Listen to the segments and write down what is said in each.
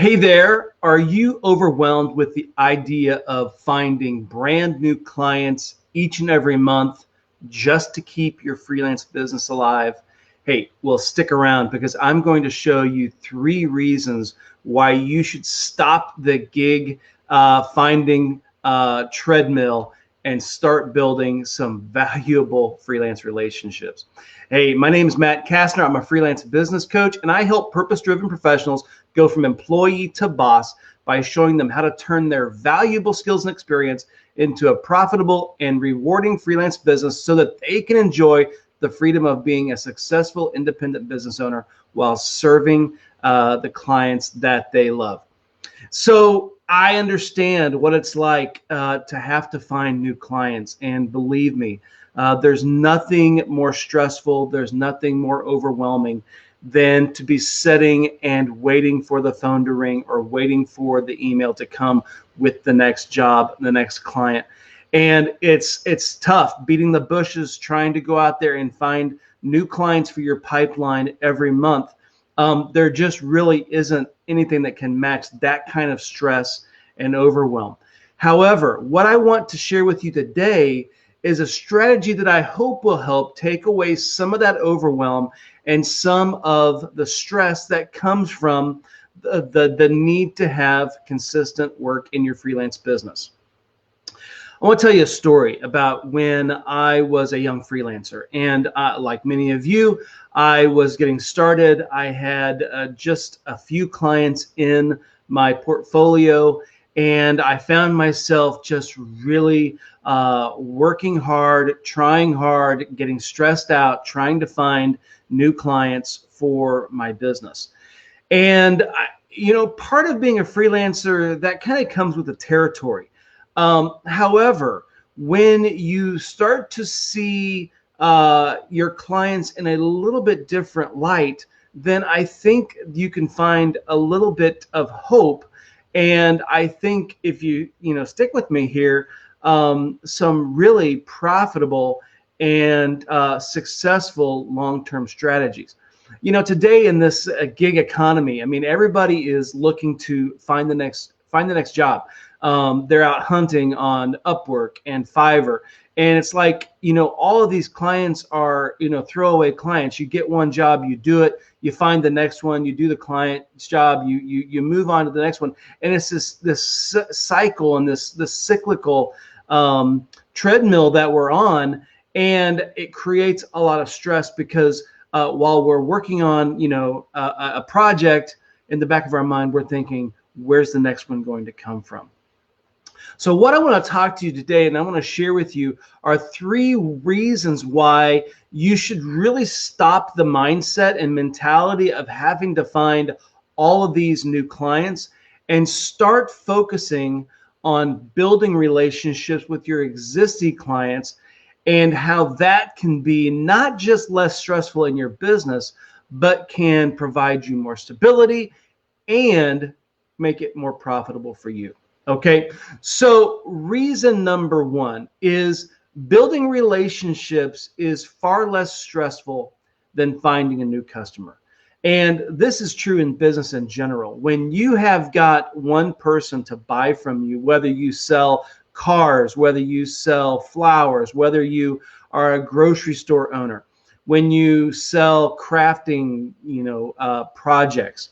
Hey there, are you overwhelmed with the idea of finding brand new clients each and every month just to keep your freelance business alive? Hey, well, stick around because I'm going to show you 3 reasons why you should stop the gig finding treadmill and start building some valuable freelance relationships. Hey, my name is Matt Casner. I'm a freelance business coach, and I help purpose-driven professionals go from employee to boss by showing them how to turn their valuable skills and experience into a profitable and rewarding freelance business so that they can enjoy the freedom of being a successful independent business owner while serving the clients that they love. So I understand what it's like to have to find new clients. And believe me, there's nothing more stressful, there's nothing more overwhelming than to be sitting and waiting for the phone to ring or waiting for the email to come with the next job, the next client. And it's tough beating the bushes, trying to go out there and find new clients for your pipeline every month. There just really isn't anything that can match that kind of stress and overwhelm. However, what I want to share with you today is a strategy that I hope will help take away some of that overwhelm and some of the stress that comes from the need to have consistent work in your freelance business. I want to tell you a story about when I was a young freelancer. And like many of you, I was getting started. I had just a few clients in my portfolio, and I found myself just really working hard, trying hard, getting stressed out, trying to find new clients for my business. And, part of being a freelancer, that kind of comes with the territory. However, when you start to see your clients in a little bit different light, then I think you can find a little bit of hope. And I think if you stick with me here, some really profitable and successful long-term strategies. Today in this gig economy, I mean, everybody is looking to find the next job. They're out hunting on Upwork and Fiverr. And it's like, all of these clients are, throwaway clients. You get one job, you do it, you find the next one, you do the client's job, you move on to the next one. And it's this cycle and this cyclical treadmill that we're on. And it creates a lot of stress because while we're working on, a project, in the back of our mind, we're thinking, where's the next one going to come from? So what I want to talk to you today, and I want to share with you, are 3 reasons why you should really stop the mindset and mentality of having to find all of these new clients and start focusing on building relationships with your existing clients, and how that can be not just less stressful in your business, but can provide you more stability and make it more profitable for you. Okay, so reason number 1 is building relationships is far less stressful than finding a new customer. And this is true in business in general. When you have got one person to buy from you, whether you sell cars, whether you sell flowers, whether you are a grocery store owner, when you sell crafting, projects,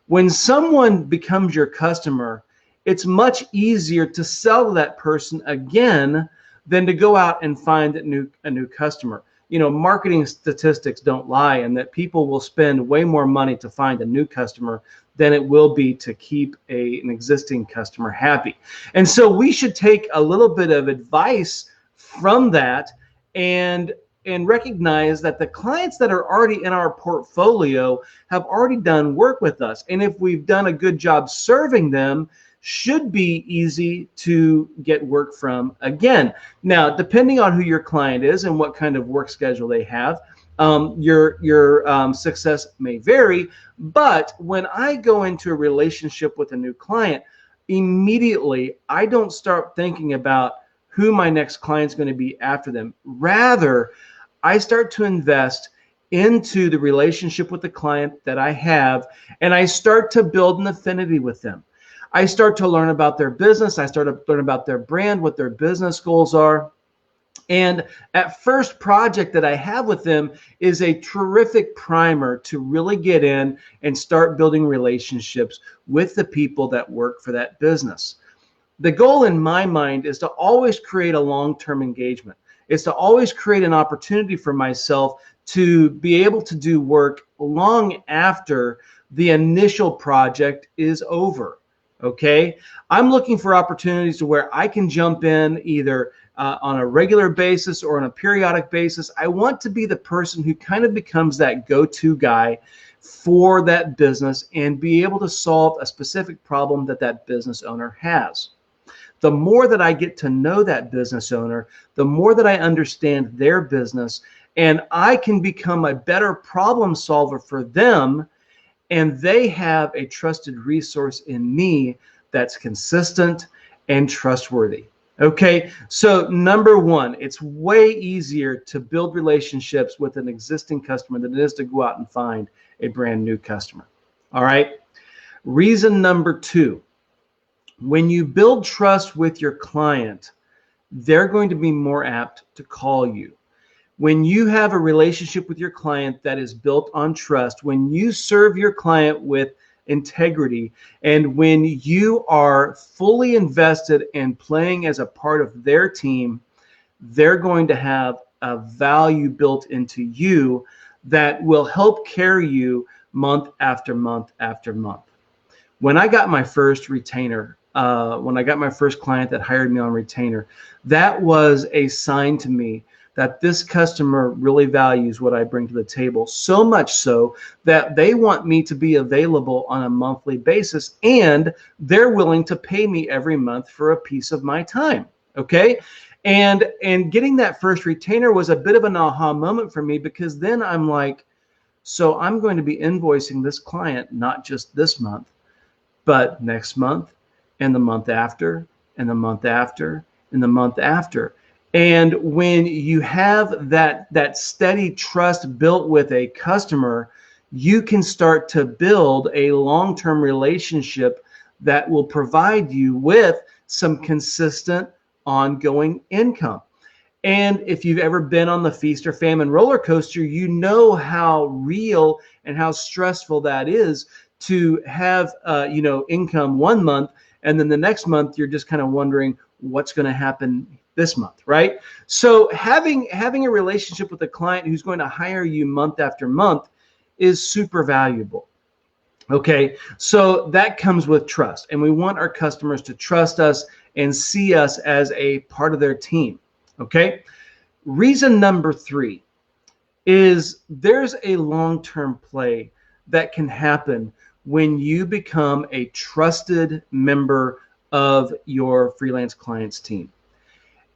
when someone becomes your customer, it's much easier to sell to that person again than to go out and find a new customer. Marketing statistics don't lie, and that people will spend way more money to find a new customer than it will be to keep an existing customer happy. And so we should take a little bit of advice from that and recognize that the clients that are already in our portfolio have already done work with us. And if we've done a good job serving them, should be easy to get work from again. Now, depending on who your client is and what kind of work schedule they have, your success may vary. But when I go into a relationship with a new client, immediately I don't start thinking about who my next client's going to be after them. Rather, I start to invest into the relationship with the client that I have, and I start to build an affinity with them. I start to learn about their business. I start to learn about their brand, what their business goals are. And at first project that I have with them is a terrific primer to really get in and start building relationships with the people that work for that business. The goal in my mind is to always create a long-term engagement. It's to always create an opportunity for myself to be able to do work long after the initial project is over. Okay, I'm looking for opportunities to where I can jump in either on a regular basis or on a periodic basis. I want to be the person who kind of becomes that go-to guy for that business and be able to solve a specific problem that that business owner has. The more that I get to know that business owner, the more that I understand their business, and I can become a better problem solver for them, and they have a trusted resource in me that's consistent and trustworthy. Okay, so number one, it's way easier to build relationships with an existing customer than it is to go out and find a brand new customer. All right, reason number two, when you build trust with your client, they're going to be more apt to call you. When you have a relationship with your client that is built on trust, when you serve your client with integrity, and when you are fully invested in playing as a part of their team, they're going to have a value built into you that will help carry you month after month after month. When I got my first retainer, when I got my first client that hired me on retainer, that was a sign to me that this customer really values what I bring to the table, so much so that they want me to be available on a monthly basis, and they're willing to pay me every month for a piece of my time. Okay, and getting that first retainer was a bit of an aha moment for me, because then I'm like, so I'm going to be invoicing this client not just this month, but next month, and the month after, and the month after, and the month after. And when you have that steady trust built with a customer, you can start to build a long-term relationship that will provide you with some consistent ongoing income. And if you've ever been on the feast or famine roller coaster, you know how real and how stressful that is to have income one month, and then the next month you're just kind of wondering what's going to happen this month, right? So having a relationship with a client who's going to hire you month after month is super valuable. Okay, so that comes with trust, and we want our customers to trust us and see us as a part of their team. Okay, reason number three is there's a long-term play that can happen when you become a trusted member of your freelance clients team.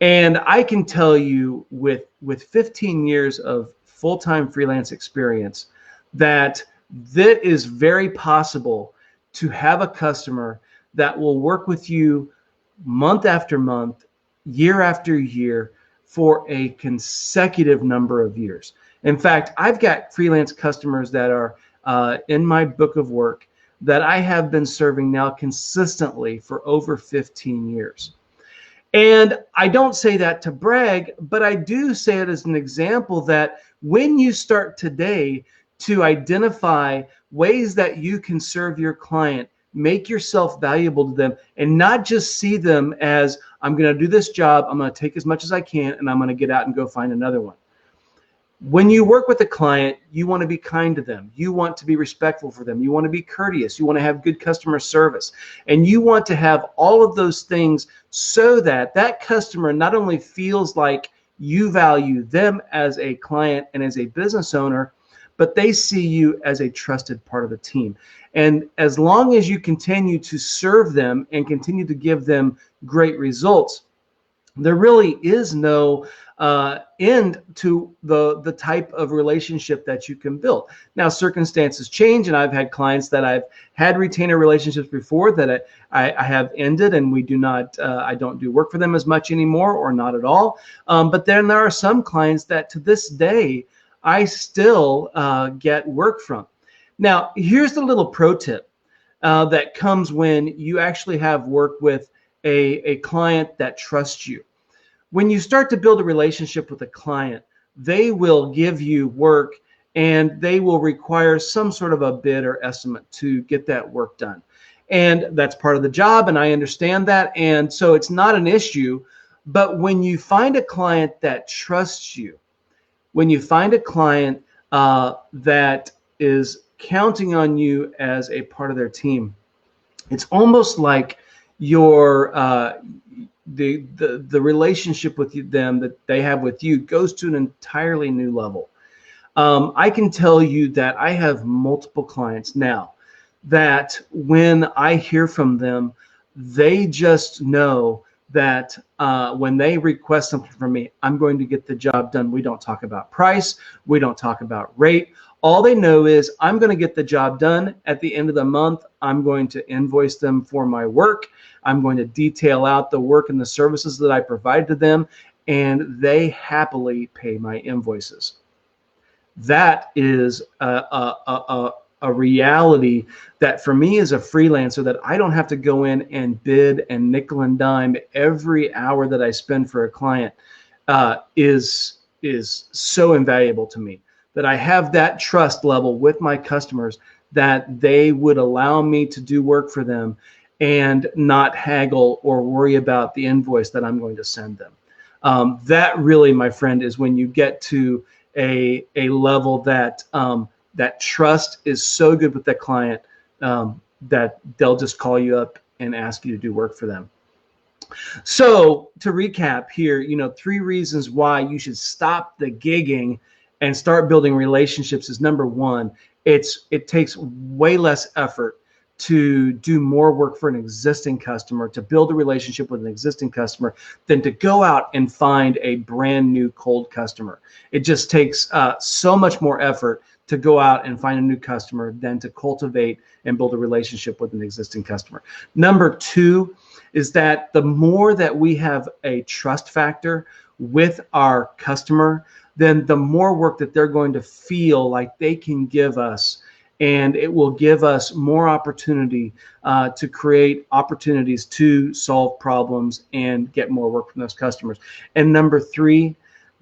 And I can tell you with 15 years of full-time freelance experience that is very possible to have a customer that will work with you month after month, year after year, for a consecutive number of years. In fact, I've got freelance customers that are in my book of work that I have been serving now consistently for over 15 years. And I don't say that to brag, but I do say it as an example that when you start today to identify ways that you can serve your client, make yourself valuable to them, and not just see them as, I'm going to do this job, I'm going to take as much as I can, and I'm going to get out and go find another one. When you work with a client, you want to be kind to them. You want to be respectful for them. You want to be courteous. You want to have good customer service. And you want to have all of those things so that that customer not only feels like you value them as a client and as a business owner, but they see you as a trusted part of the team. And as long as you continue to serve them and continue to give them great results, there really is no end to the type of relationship that you can build. Now, circumstances change, and I've had clients that I've had retainer relationships before that I have ended, and we do not, I don't do work for them as much anymore, or not at all. But then there are some clients that to this day I still get work from. Now, here's the little pro tip that comes when you actually have work with a client that trusts you. When you start to build a relationship with a client, they will give you work and they will require some sort of a bid or estimate to get that work done. And that's part of the job, and I understand that. And so it's not an issue. But when you find a client that trusts you, when you find a client that is counting on you as a part of their team, it's almost like your the relationship with them that they have with you goes to an entirely new level. I can tell you that I have multiple clients now that when I hear from them, they just know that when they request something from me, I'm going to get the job done. We don't talk about price. We don't talk about rate. All they know is I'm going to get the job done. At the end of the month, I'm going to invoice them for my work. I'm going to detail out the work and the services that I provide to them, and they happily pay my invoices. That is a reality that for me as a freelancer, that I don't have to go in and bid and nickel and dime every hour that I spend for a client is so invaluable to me, that I have that trust level with my customers that they would allow me to do work for them and not haggle or worry about the invoice that I'm going to send them. That really, my friend, is when you get to a level that that trust is so good with that client that they'll just call you up and ask you to do work for them. So to recap here, 3 reasons why you should stop the gigging and start building relationships is: number 1, it takes way less effort to do more work for an existing customer, to build a relationship with an existing customer, than to go out and find a brand new cold customer. It just takes so much more effort to go out and find a new customer than to cultivate and build a relationship with an existing customer. Number 2 is that the more that we have a trust factor with our customer, then the more work that they're going to feel like they can give us. And it will give us more opportunity to create opportunities to solve problems and get more work from those customers. And number 3,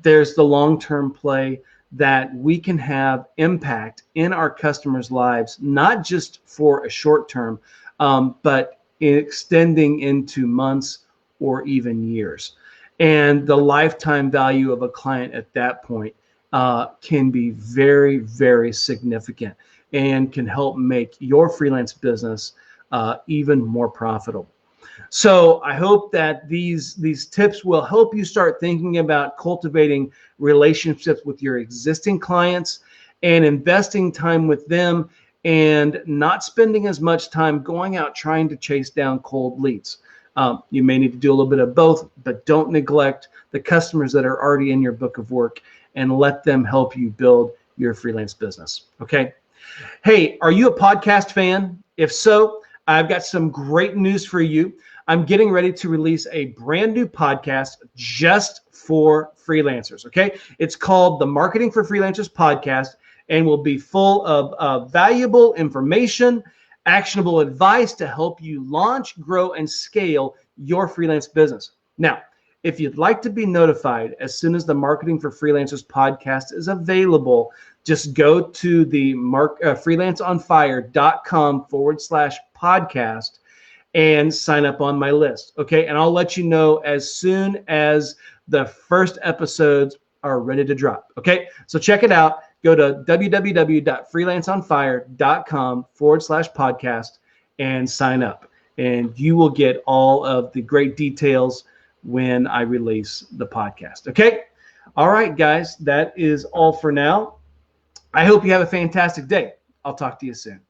there's the long-term play that we can have impact in our customers' lives, not just for a short term, but extending into months or even years. And the lifetime value of a client at that point can be very, very significant, and can help make your freelance business even more profitable. So I hope that these tips will help you start thinking about cultivating relationships with your existing clients and investing time with them, and not spending as much time going out trying to chase down cold leads. You may need to do a little bit of both, but don't neglect the customers that are already in your book of work, and let them help you build your freelance business. Okay. Hey, are you a podcast fan? If so, I've got some great news for you. I'm getting ready to release a brand new podcast just for freelancers. Okay. It's called the Marketing for Freelancers Podcast, and will be full of valuable information, actionable advice to help you launch, grow, and scale your freelance business. Now, if you'd like to be notified as soon as the Marketing for Freelancers podcast is available, just go to the freelanceonfire.com/podcast and sign up on my list. Okay. And I'll let you know as soon as the first episodes are ready to drop. Okay. So check it out. Go to www.freelanceonfire.com/podcast and sign up. And you will get all of the great details when I release the podcast. Okay. All right, guys, that is all for now. I hope you have a fantastic day. I'll talk to you soon.